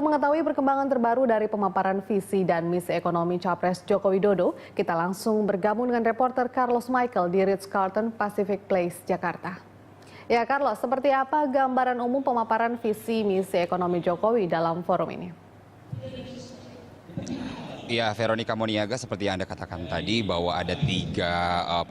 Mengetahui perkembangan terbaru dari pemaparan visi dan misi ekonomi Capres Joko Widodo, kita langsung bergabung dengan reporter Carlos Michael di Ritz-Carlton Pacific Place, Jakarta. Ya Carlos, seperti apa gambaran umum pemaparan visi misi ekonomi Jokowi dalam forum ini? Ya, Veronica Moniaga, seperti yang Anda katakan tadi bahwa ada tiga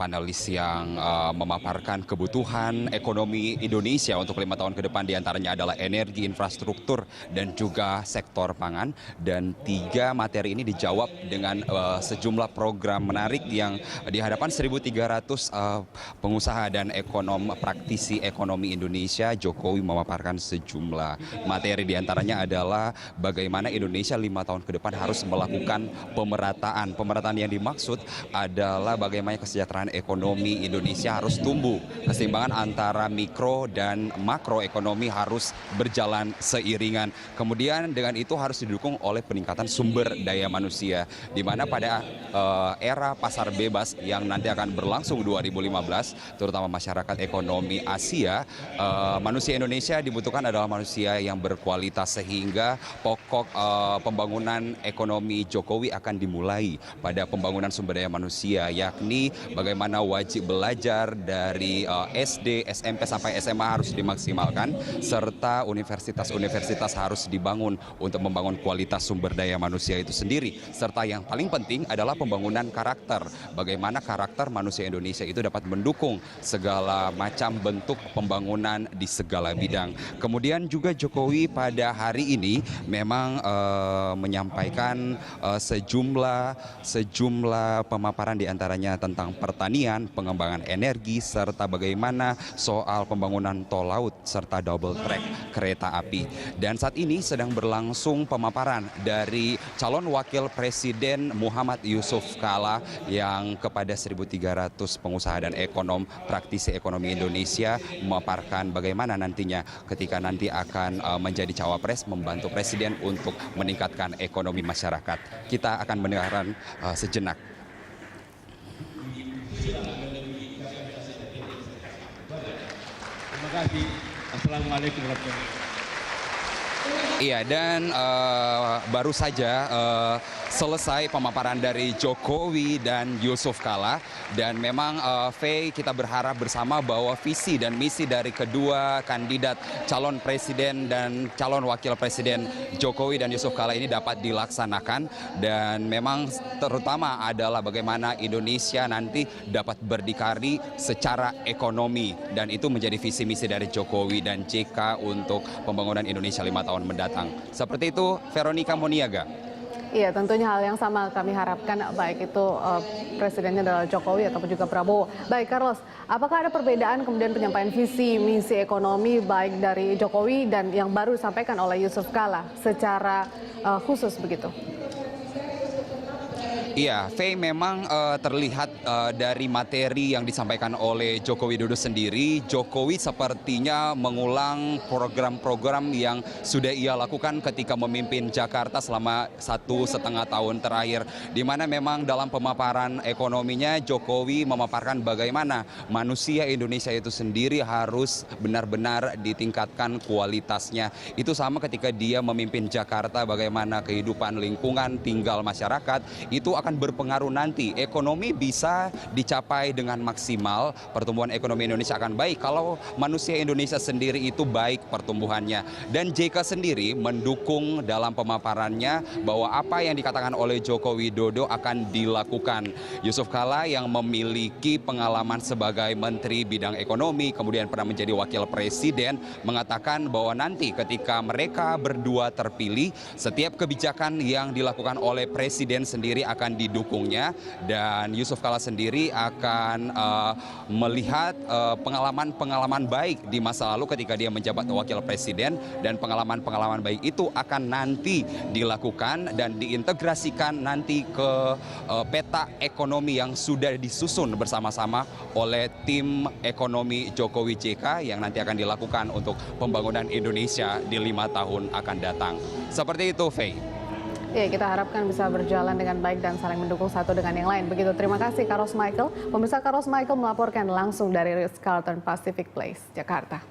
panelis yang memaparkan kebutuhan ekonomi Indonesia untuk 5 tahun ke depan, diantaranya adalah energi, infrastruktur, dan juga sektor pangan. Dan tiga materi ini dijawab dengan sejumlah program menarik yang di hadapan 1.300 pengusaha dan praktisi ekonomi Indonesia. Jokowi memaparkan sejumlah materi, diantaranya adalah bagaimana Indonesia 5 tahun ke depan harus melakukan pemerataan. Pemerataan yang dimaksud adalah bagaimana kesejahteraan ekonomi Indonesia harus tumbuh. Keseimbangan antara mikro dan makro ekonomi harus berjalan seiringan. Kemudian dengan itu harus didukung oleh peningkatan sumber daya manusia, di mana pada era pasar bebas yang nanti akan berlangsung 2015, terutama masyarakat ekonomi Asia, manusia Indonesia dibutuhkan adalah manusia yang berkualitas, sehingga pokok pembangunan ekonomi Jokowi akan dimulai pada pembangunan sumber daya manusia, yakni bagaimana wajib belajar dari SD, SMP sampai SMA harus dimaksimalkan, serta universitas-universitas harus dibangun untuk membangun kualitas sumber daya manusia itu sendiri. Serta yang paling penting adalah pembangunan karakter, bagaimana karakter manusia Indonesia itu dapat mendukung segala macam bentuk pembangunan di segala bidang. Kemudian juga Jokowi pada hari ini memang menyampaikan sejumlah pemaparan, diantaranya tentang pertanian, pengembangan energi, serta bagaimana soal pembangunan tol laut serta double track kereta api. Dan saat ini sedang berlangsung pemaparan dari calon wakil presiden Muhammad Yusuf Kalla yang kepada 1.300 pengusaha dan praktisi ekonomi Indonesia memaparkan bagaimana nantinya ketika nanti akan menjadi cawapres membantu presiden untuk meningkatkan ekonomi masyarakat. Kita akan mendengarkan sejenak. Terima kasih. Assalamualaikum warahmatullahi wabarakatuh. Iya, dan baru saja selesai pemaparan dari Jokowi dan Yusuf Kalla, dan memang kita berharap bersama bahwa visi dan misi dari kedua kandidat calon presiden dan calon wakil presiden Jokowi dan Yusuf Kalla ini dapat dilaksanakan, dan memang terutama adalah bagaimana Indonesia nanti dapat berdikari secara ekonomi, dan itu menjadi visi misi dari Jokowi dan JK untuk pembangunan Indonesia 5 tahun mendatang. Seperti itu, Veronica Moniaga. Iya, tentunya hal yang sama kami harapkan, baik itu presidennya adalah Jokowi ataupun juga Prabowo. Baik, Carlos, apakah ada perbedaan kemudian penyampaian visi misi ekonomi baik dari Jokowi dan yang baru disampaikan oleh Yusuf Kalla secara khusus begitu? Iya, memang terlihat dari materi yang disampaikan oleh Joko Widodo sendiri, Jokowi sepertinya mengulang program-program yang sudah ia lakukan ketika memimpin Jakarta selama 1,5 tahun terakhir, di mana memang dalam pemaparan ekonominya Jokowi memaparkan bagaimana manusia Indonesia itu sendiri harus benar-benar ditingkatkan kualitasnya. Itu sama ketika dia memimpin Jakarta, bagaimana kehidupan lingkungan tinggal masyarakat itu akan berpengaruh nanti. Ekonomi bisa dicapai dengan maksimal, pertumbuhan ekonomi Indonesia akan baik kalau manusia Indonesia sendiri itu baik pertumbuhannya. Dan JK sendiri mendukung dalam pemaparannya bahwa apa yang dikatakan oleh Joko Widodo akan dilakukan. Yusuf Kalla yang memiliki pengalaman sebagai Menteri Bidang Ekonomi, kemudian pernah menjadi Wakil Presiden, mengatakan bahwa nanti ketika mereka berdua terpilih, setiap kebijakan yang dilakukan oleh Presiden sendiri akan didukungnya, dan Yusuf Kalla sendiri akan melihat pengalaman-pengalaman baik di masa lalu ketika dia menjabat wakil presiden, dan pengalaman-pengalaman baik itu akan nanti dilakukan dan diintegrasikan nanti ke peta ekonomi yang sudah disusun bersama-sama oleh tim ekonomi Jokowi JK yang nanti akan dilakukan untuk pembangunan Indonesia di 5 tahun akan datang. Seperti itu, Faye. Ya, kita harapkan bisa berjalan dengan baik dan saling mendukung satu dengan yang lain. Begitu, terima kasih Carlos Michael. Pemirsa, Carlos Michael melaporkan langsung dari Ritz-Carlton Pacific Place, Jakarta.